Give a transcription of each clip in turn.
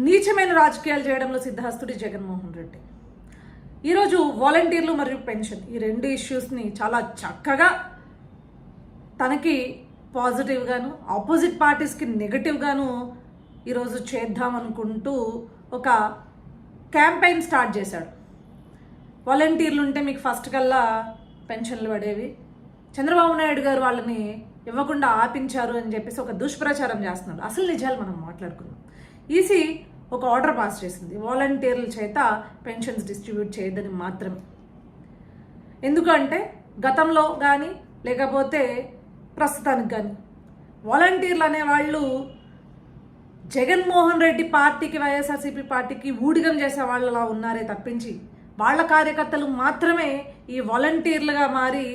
నీచమైన రాజకీయాలు చేయడంలో సిద్ధహస్తుడి జగన్మోహన్ రెడ్డి. ఈరోజు వాలంటీర్లు మరియు పెన్షన్ ఈ రెండు ఇష్యూస్ని చాలా చక్కగా తనకి పాజిటివ్గాను ఆపోజిట్ పార్టీస్కి నెగటివ్గాను ఈరోజు చేద్దామనుకుంటూ ఒక క్యాంపెయిన్ స్టార్ట్ చేశాడు. వాలంటీర్లు ఉంటే మీకు ఫస్ట్ కల్లా పెన్షన్లు పడేవి, చంద్రబాబు నాయుడు గారు వాళ్ళని ఇవ్వకుండా ఆపించారు అని చెప్పేసి ఒక దుష్ప్రచారం చేస్తున్నాడు. అసలు నిజాలు మనం మాట్లాడుకుందాం. ఈసీ ఒక ఆర్డర్ పాస్ చేసింది, వాలంటీర్ల చేత పెన్షన్స్ డిస్ట్రిబ్యూట్ చేయదని మాత్రమే. ఎందుకంటే గతంలో కానీ లేకపోతే ప్రస్తుతానికి కానీ వాలంటీర్లు అనేవాళ్ళు జగన్మోహన్ రెడ్డి పార్టీకి వైఎస్ఆర్సీపీ పార్టీకి ఊడిగం చేసే వాళ్ళలా ఉన్నారే తప్పించి వాళ్ళ కార్యకర్తలు మాత్రమే ఈ వాలంటీర్లుగా మారి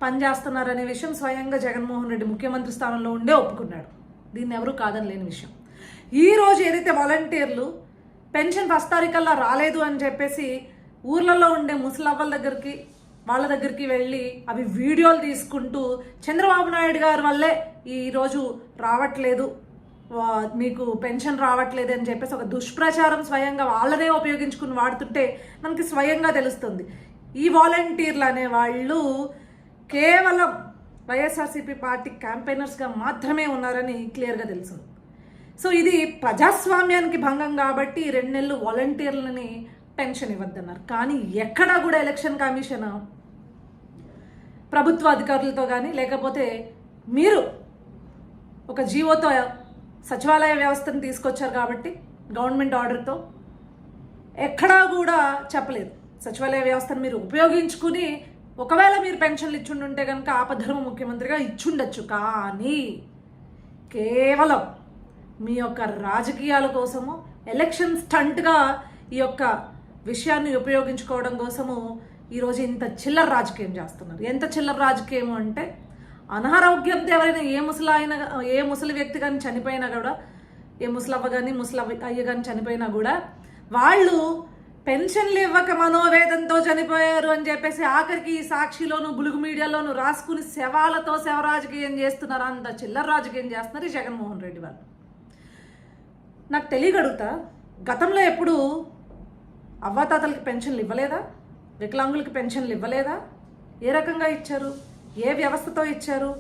పనిచేస్తున్నారనే విషయం స్వయంగా జగన్మోహన్ రెడ్డి ముఖ్యమంత్రి స్థానంలో ఉండే ఒప్పుకున్నాడు. దీన్ని ఎవరూ కాదని లేని విషయం. ఈరోజు ఏదైతే వాలంటీర్లు పెన్షన్ ఫస్ట్ తారీఖల్లా రాలేదు అని చెప్పేసి ఊర్లలో ఉండే ముసలవ్వల దగ్గరికి వాళ్ళ దగ్గరికి వెళ్ళి అవి వీడియోలు తీసుకుంటూ చంద్రబాబు నాయుడు గారి వల్లే ఈరోజు రావట్లేదు, మీకు పెన్షన్ రావట్లేదు అని చెప్పేసి ఒక దుష్ప్రచారం స్వయంగా వాళ్ళనే ఉపయోగించుకుని వాడుతుంటే మనకి స్వయంగా తెలుస్తుంది. ఈ వాలంటీర్లు అనేవాళ్ళు కేవలం వైఎస్ఆర్సీపీ పార్టీ క్యాంపెయినర్స్గా మాత్రమే ఉన్నారని క్లియర్గా తెలుస్తుంది. సో ఇది ప్రజాస్వామ్యానికి భంగం కాబట్టి 2 నెలలు వాలంటీర్లని పెన్షన్ ఇవ్వద్దన్నారు. కానీ ఎక్కడా కూడా ఎలక్షన్ కమిషన్ ప్రభుత్వ అధికారులతో కానీ లేకపోతే మీరు ఒక జీవోతో సచివాలయ వ్యవస్థను తీసుకొచ్చారు కాబట్టి గవర్నమెంట్ ఆర్డర్తో ఎక్కడా కూడా చెప్పలేదు. సచివాలయ వ్యవస్థను మీరు ఉపయోగించుకుని ఒకవేళ మీరు పెన్షన్లు ఇచ్చుండుంటే కనుక ఆపధర్మ ముఖ్యమంత్రిగా ఇచ్చుండొచ్చు. కానీ కేవలం మీ యొక్క రాజకీయాల కోసము ఎలక్షన్ స్టంట్గా ఈ యొక్క విషయాన్ని ఉపయోగించుకోవడం కోసము ఈరోజు ఇంత చిల్లర రాజకీయం చేస్తున్నారు. ఎంత చిల్లర రాజకీయం అంటే అనారోగ్యంతో ఎవరైనా ఏ ముసలి వ్యక్తి కానీ చనిపోయినా కూడా, ఏ ముసలవ్వ కానీ అయ్య కానీ చనిపోయినా కూడా వాళ్ళు పెన్షన్లు ఇవ్వక మనోవేదంతో చనిపోయారు అని చెప్పేసి ఆఖరికి ఈ సాక్షిలోను బులుగు మీడియాలోను రాసుకుని శవాలతో శవ రాజకీయం చేస్తున్నారు. అంత చిల్లర రాజకీయం చేస్తున్నారు ఈ జగన్మోహన్ రెడ్డి వాళ్ళు. నాకు తెలియగడుగుతా, గతంలో ఎప్పుడు అవ్వాతాతలకి పెన్షన్లు ఇవ్వలేదా? వికలాంగులకి పెన్షన్లు ఇవ్వలేదా? ఏ రకంగా ఇచ్చారు? ఏ వ్యవస్థతో ఇచ్చారు?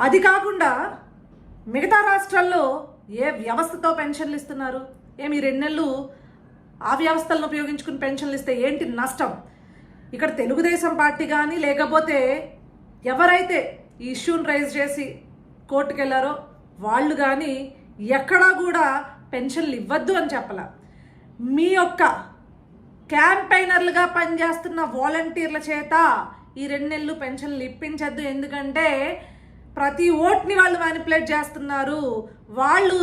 అది కాకుండా మిగతా రాష్ట్రాల్లో ఏ వ్యవస్థతో పెన్షన్లు ఇస్తున్నారు? ఏమి 2 నెలలు ఆ వ్యవస్థలను ఉపయోగించుకుని పెన్షన్లు ఇస్తే ఏంటి నష్టం? ఇక్కడ తెలుగుదేశం పార్టీ కానీ లేకపోతే ఎవరైతే ఈ ఇష్యూని రైజ్ చేసి కోర్టుకు వెళ్ళారో వాళ్ళు కానీ ఎక్కడా కూడా పెన్షన్లు ఇవ్వద్దు అని చెప్పాల. మీ యొక్క క్యాంపెయినర్లుగా పనిచేస్తున్న వాలంటీర్ల చేత ఈ 2 నెలలు పెన్షన్లు ఇప్పించద్దు. ఎందుకంటే ప్రతి ఓట్ని వాళ్ళు మ్యానిపులేట్ చేస్తున్నారు. వాళ్ళు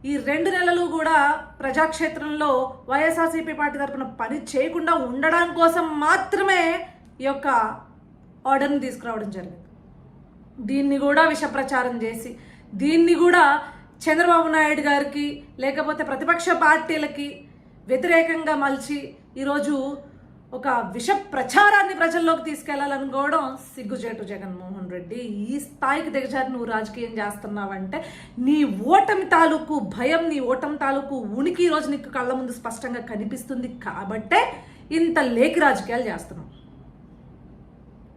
ఈ 2 నెలలు కూడా ప్రజాక్షేత్రంలో వైఎస్ఆర్సీపీ పార్టీ తరఫున పని చేయకుండా ఉండడం కోసం మాత్రమే ఈ యొక్క ఆర్డర్ని తీసుకురావడం జరిగింది. దీన్ని కూడా విష ప్రచారం చేసి దీన్ని కూడా చంద్రబాబు నాయుడు గారికి లేకపోతే ప్రతిపక్ష పార్టీలకి వ్యతిరేకంగా మలిచి ఈరోజు ఒక విష ప్రచారాన్ని ప్రజల్లోకి తీసుకెళ్లాలనుకోవడం సిగ్గుచేటు జగన్మోహన్ రెడ్డి. ఈ స్థాయికి దిగజారి నువ్వు రాజకీయం చేస్తున్నావంటే నీ ఓటమి తాలూకు భయం, నీ ఓటమి తాలూకు ఉనికి ఈరోజు నీకు కళ్ళ ముందు స్పష్టంగా కనిపిస్తుంది కాబట్టే ఇంత లేకి రాజకీయాలు చేస్తున్నావు.